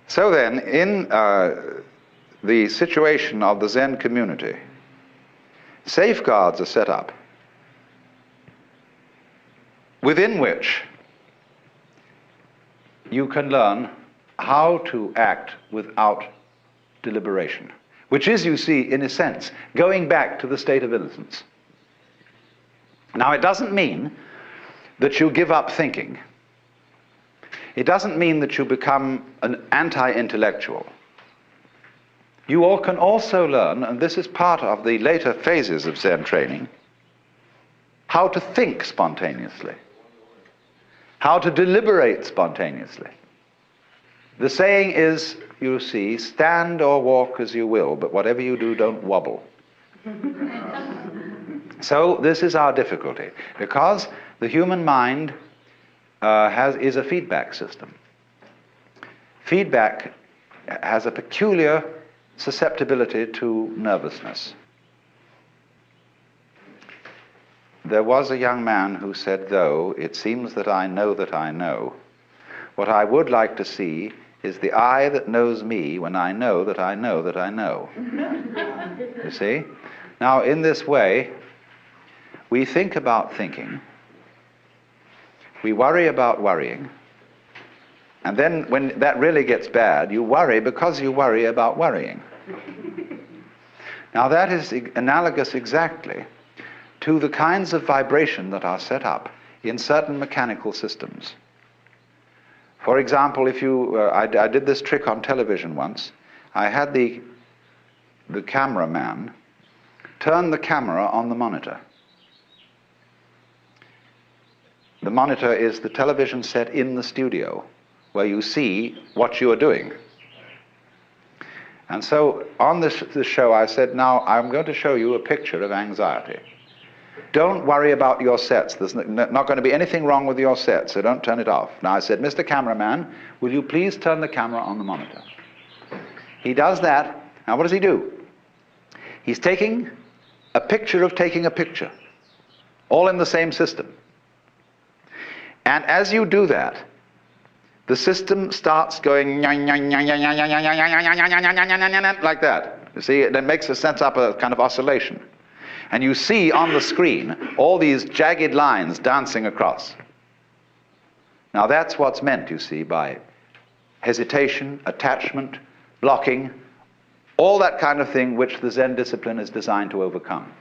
So then, in the situation of the Zen community, safeguards are set up within which you can learn how to act without deliberation, which is, you see, in a sense, going back to the state of innocence. Now, it doesn't mean that you give up thinking. It doesn't mean that you become an anti-intellectual. You all can also learn, and this is part of the later phases of Zen training, how to think spontaneously, how to deliberate spontaneously. The saying is, you see, stand or walk as you will, but whatever you do, don't wobble. So this is our difficulty, because the human mind is a feedback system. Feedback has a peculiar susceptibility to nervousness. There was a young man who said, though it seems that I know, what I would like to see is the I that knows me when I know that I know that I know. You see? Now, in this way, we think about thinking, we worry about worrying, and then when that really gets bad, you worry because you worry about worrying. Now, that is analogous exactly to the kinds of vibration that are set up in certain mechanical systems. For example, if you, I did this trick on television once. I had the cameraman turn the camera on the monitor. The monitor is the television set in the studio where you see what you are doing. And so on this show I said, now I'm going to show you a picture of anxiety. Don't worry about your sets. There's not going to be anything wrong with your set, so don't turn it off. Now I said, Mr. Cameraman, will you please turn the camera on the monitor? He does that. Now what does he do? He's taking a picture of taking a picture, all in the same system. And as you do that, the system starts going like that. You see, it makes a sense up a kind of oscillation. And you see on the screen all these jagged lines dancing across. Now that's what's meant, you see, by hesitation, attachment, blocking, all that kind of thing which the Zen discipline is designed to overcome.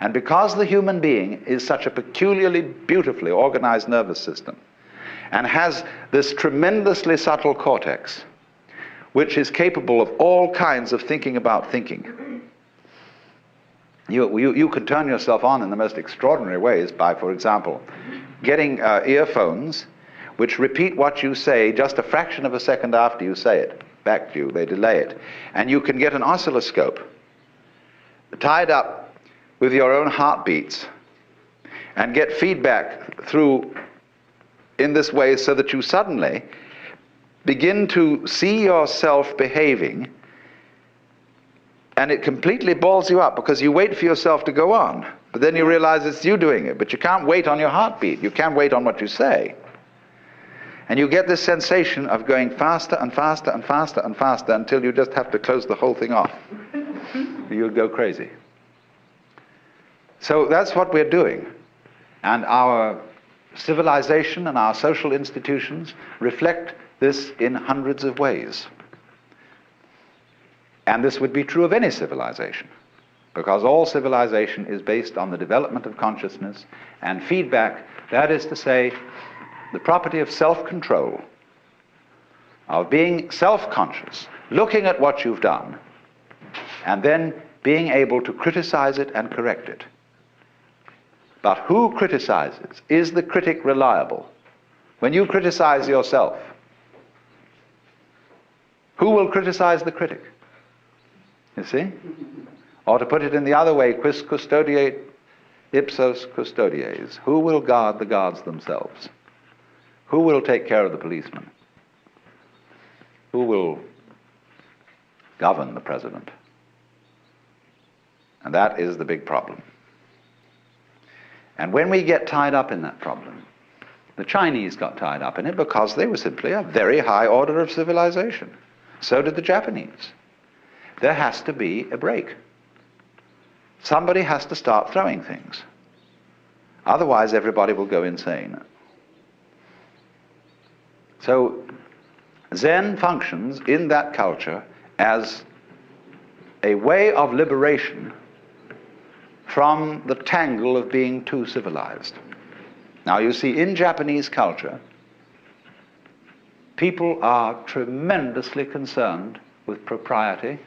And because the human being is such a peculiarly beautifully organized nervous system and has this tremendously subtle cortex, which is capable of all kinds of thinking about thinking, you can turn yourself on in the most extraordinary ways by, for example, getting earphones which repeat what you say just a fraction of a second after you say it back to you. They delay it. And you can get an oscilloscope tied up with your own heartbeats and get feedback through in this way so that you suddenly begin to see yourself behaving, and it completely balls you up because you wait for yourself to go on, but then you realize it's you doing it. But you can't wait on your heartbeat. You can't wait on what you say. And you get this sensation of going faster and faster and faster and faster until you just have to close the whole thing off. You'll go crazy. So that's what we're doing. And our civilization and our social institutions reflect this in hundreds of ways. And this would be true of any civilization, because all civilization is based on the development of consciousness and feedback, that is to say, the property of self-control, of being self-conscious, looking at what you've done, and then being able to criticize it and correct it. But who criticizes? Is the critic reliable? When you criticize yourself, who will criticize the critic? You see? Or to put it in the other way, quis custodiet ipsos custodies. Who will guard the guards themselves? Who will take care of the policeman? Who will govern the president? And that is the big problem. And when we get tied up in that problem, The Chinese got tied up in it because they were simply a very high order of civilization. So did the Japanese. There has to be a break. Somebody has to start throwing things. Otherwise, everybody will go insane. So, Zen functions in that culture as a way of liberation from the tangle of being too civilized. Now, you see, in Japanese culture, people are tremendously concerned with propriety,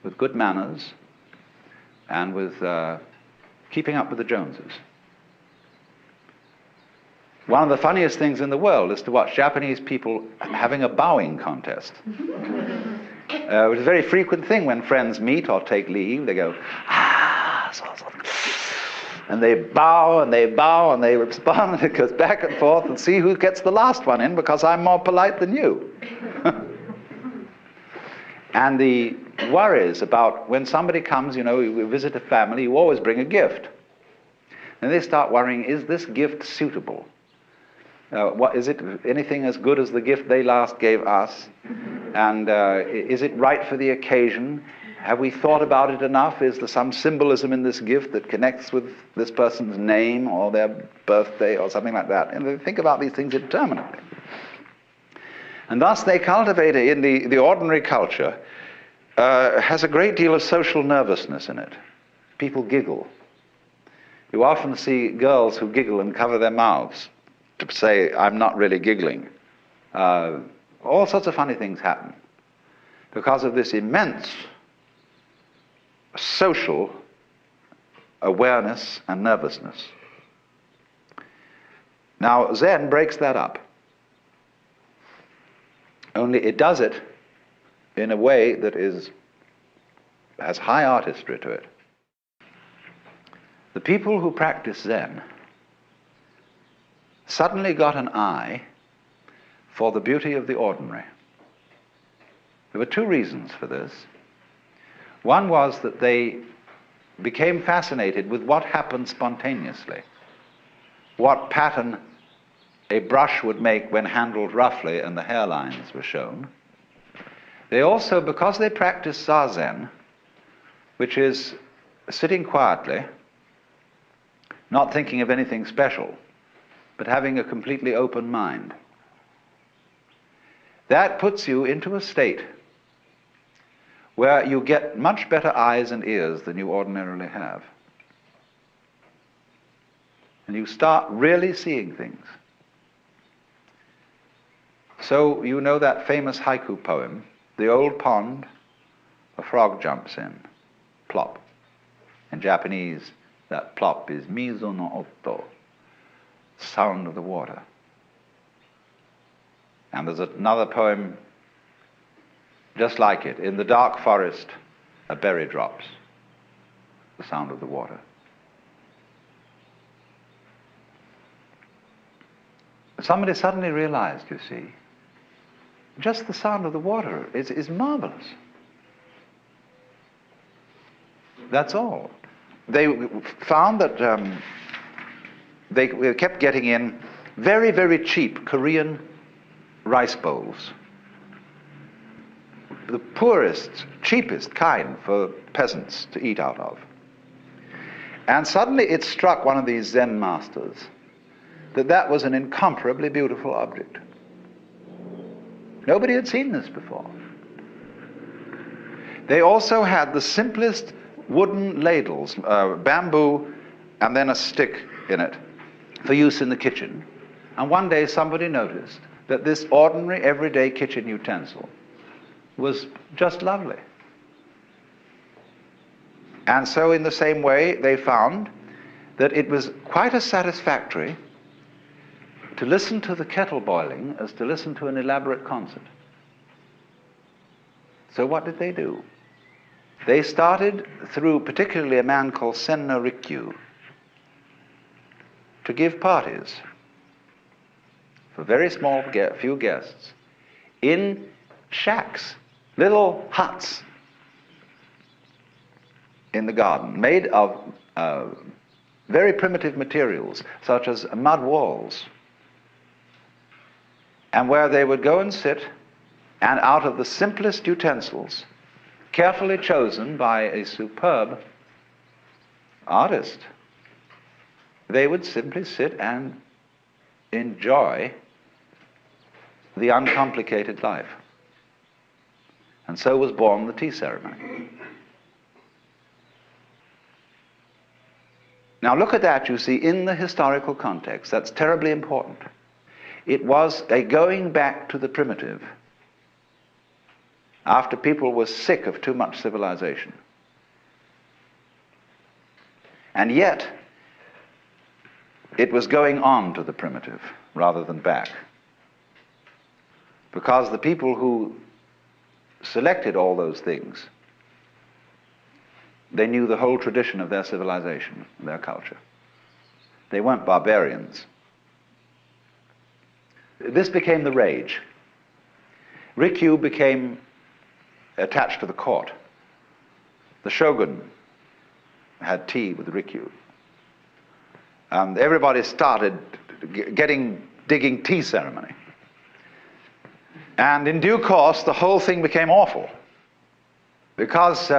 with good manners, and with keeping up with the Joneses. One of the funniest things in the world is to watch Japanese people having a bowing contest. Which is a very frequent thing when friends meet or take leave. They go, ah, and they bow and they bow and they respond, and it goes back and forth, and see who gets the last one in because I'm more polite than you. And the worries about when somebody comes, you visit a family, you always bring a gift. And they start worrying, is this gift suitable? Is it anything as good as the gift they last gave us? And is it right for the occasion? Have we thought about it enough? Is there some symbolism in this gift that connects with this person's name or their birthday or something like that? And they think about these things interminably. And thus they cultivate in the ordinary culture, has a great deal of social nervousness in it. People giggle. You often see girls who giggle and cover their mouths to say, I'm not really giggling. All sorts of funny things happen because of this immense social awareness and nervousness. Now, Zen breaks that up. Only it does it in a way that has high artistry to it. The people who practice Zen suddenly got an eye for the beauty of the ordinary. There were two reasons for this. One was that they became fascinated with what happened spontaneously, what pattern a brush would make when handled roughly and the hairlines were shown. They also, because they practiced Zazen, which is sitting quietly, not thinking of anything special, but having a completely open mind. That puts you into a state where you get much better eyes and ears than you ordinarily have. And you start really seeing things. So you know that famous haiku poem, the old pond, a frog jumps in, plop. In Japanese, that plop is mizo no otto, sound of the water. And there's another poem just like it. In the dark forest, a berry drops, the sound of the water. Somebody suddenly realized, you see, just the sound of the water is marvelous. That's all. They found that they kept getting in very, very cheap Korean rice bowls. The poorest, cheapest kind for peasants to eat out of. And suddenly it struck one of these Zen masters that was an incomparably beautiful object. Nobody had seen this before. They also had the simplest wooden ladles, bamboo and then a stick in it for use in the kitchen. And one day somebody noticed that this ordinary, everyday kitchen utensil was just lovely. And so in the same way, they found that it was quite as satisfactory to listen to the kettle boiling as to listen to an elaborate concert. So what did they do? They started, through particularly a man called Senno Rikyu, to give parties for very small, few guests in shacks, little huts in the garden, made of very primitive materials, such as mud walls and where they would go and sit, and out of the simplest utensils, carefully chosen by a superb artist, they would simply sit and enjoy the uncomplicated life. And so was born the tea ceremony. Now look at that, you see, in the historical context. That's terribly important. It was a going back to the primitive after people were sick of too much civilization. And yet, it was going on to the primitive rather than back. Because the people who selected all those things, they knew the whole tradition of their civilization, their culture. They weren't barbarians. This became the rage. Rikyu became attached to the court. The shogun had tea with Rikyu. Everybody started digging tea ceremony. And in due course, the whole thing became awful. Because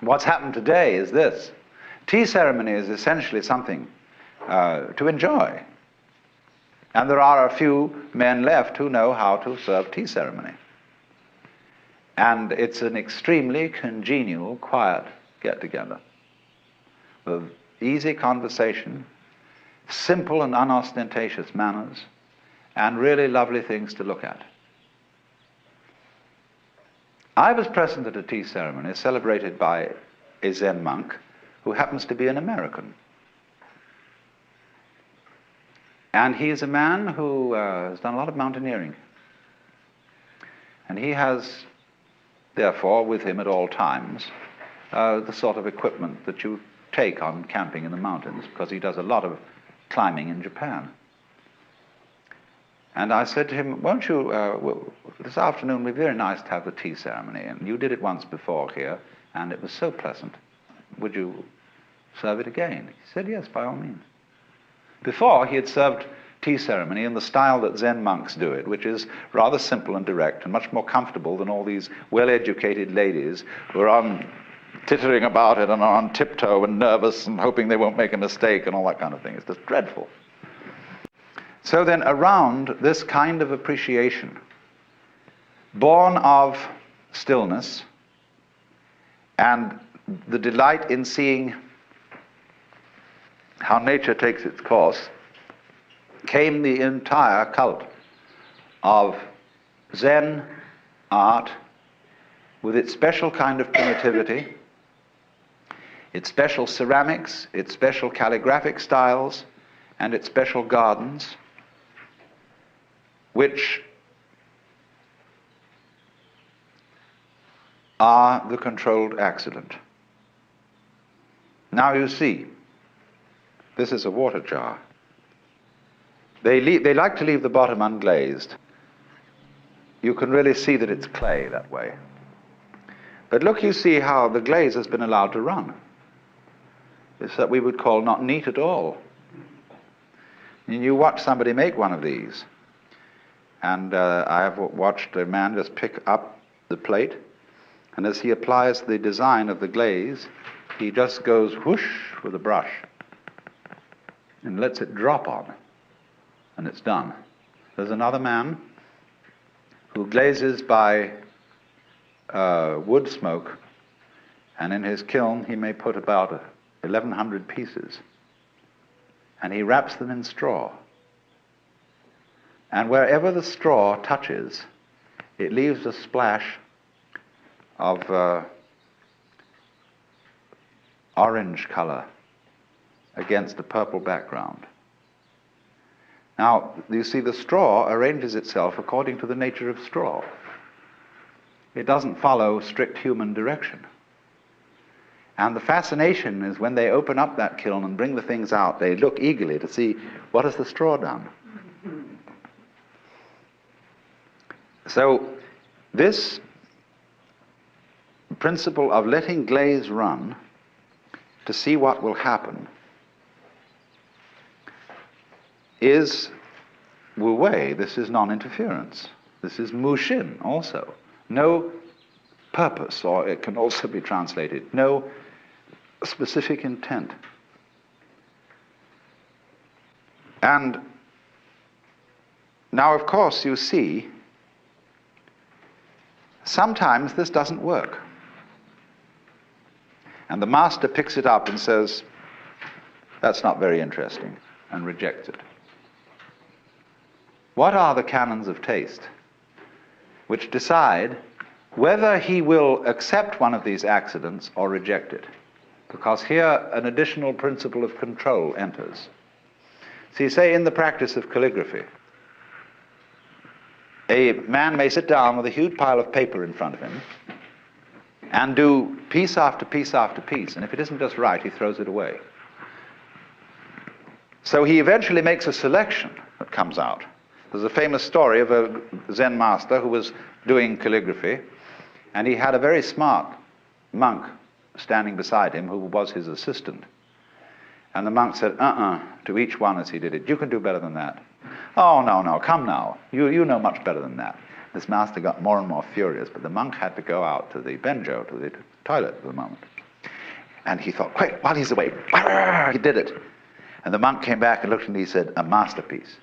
what's happened today is this. Tea ceremony is essentially something to enjoy. And there are a few men left who know how to serve tea ceremony. And it's an extremely congenial, quiet get-together with easy conversation, simple and unostentatious manners, and really lovely things to look at. I was present at a tea ceremony celebrated by a Zen monk who happens to be an American. And he is a man who has done a lot of mountaineering. And he has, therefore, with him at all times, the sort of equipment that you take on camping in the mountains, because he does a lot of climbing in Japan. And I said to him, won't you, this afternoon it would be very nice to have the tea ceremony, and you did it once before here, and it was so pleasant. Would you serve it again? He said, yes, by all means. Before, he had served tea ceremony in the style that Zen monks do it, which is rather simple and direct and much more comfortable than all these well-educated ladies who are tittering about it and are on tiptoe and nervous and hoping they won't make a mistake and all that kind of thing. It's just dreadful. So then around this kind of appreciation, born of stillness and the delight in seeing how nature takes its course, came the entire cult of Zen art with its special kind of primitivity, its special ceramics, its special calligraphic styles, and its special gardens, which are the controlled accident. Now you see, this is a water jar. They like to leave the bottom unglazed. You can really see that it's clay that way. But look, you see how the glaze has been allowed to run. It's that we would call not neat at all. And you watch somebody make one of these. And I have watched a man just pick up the plate, and as he applies the design of the glaze, he just goes whoosh with a brush and lets it drop on, and it's done. There's another man who glazes by wood smoke, and in his kiln he may put about 1,100 pieces, and he wraps them in straw. And wherever the straw touches, it leaves a splash of orange color against a purple background. Now, you see, the straw arranges itself according to the nature of straw. It doesn't follow strict human direction. And the fascination is when they open up that kiln and bring the things out, they look eagerly to see, what has the straw done? So this principle of letting glaze run to see what will happen is Wu Wei, this is non-interference. This is Mu Xin also. No purpose, or it can also be translated, no specific intent. And now, of course, you see, sometimes this doesn't work. And the master picks it up and says, that's not very interesting, and rejects it. What are the canons of taste which decide whether he will accept one of these accidents or reject it? Because here an additional principle of control enters. See, say in the practice of calligraphy, a man may sit down with a huge pile of paper in front of him and do piece after piece after piece, and if it isn't just right, he throws it away. So he eventually makes a selection that comes out. There's a famous story of a Zen master who was doing calligraphy, and he had a very smart monk standing beside him who was his assistant. And the monk said, to each one as he did it, you can do better than that. Oh, no, come now. You know much better than that. This master got more and more furious, but the monk had to go out to the benjo, to the toilet for the moment. And he thought, quick, while he's away, he did it. And the monk came back and looked and he said, a masterpiece.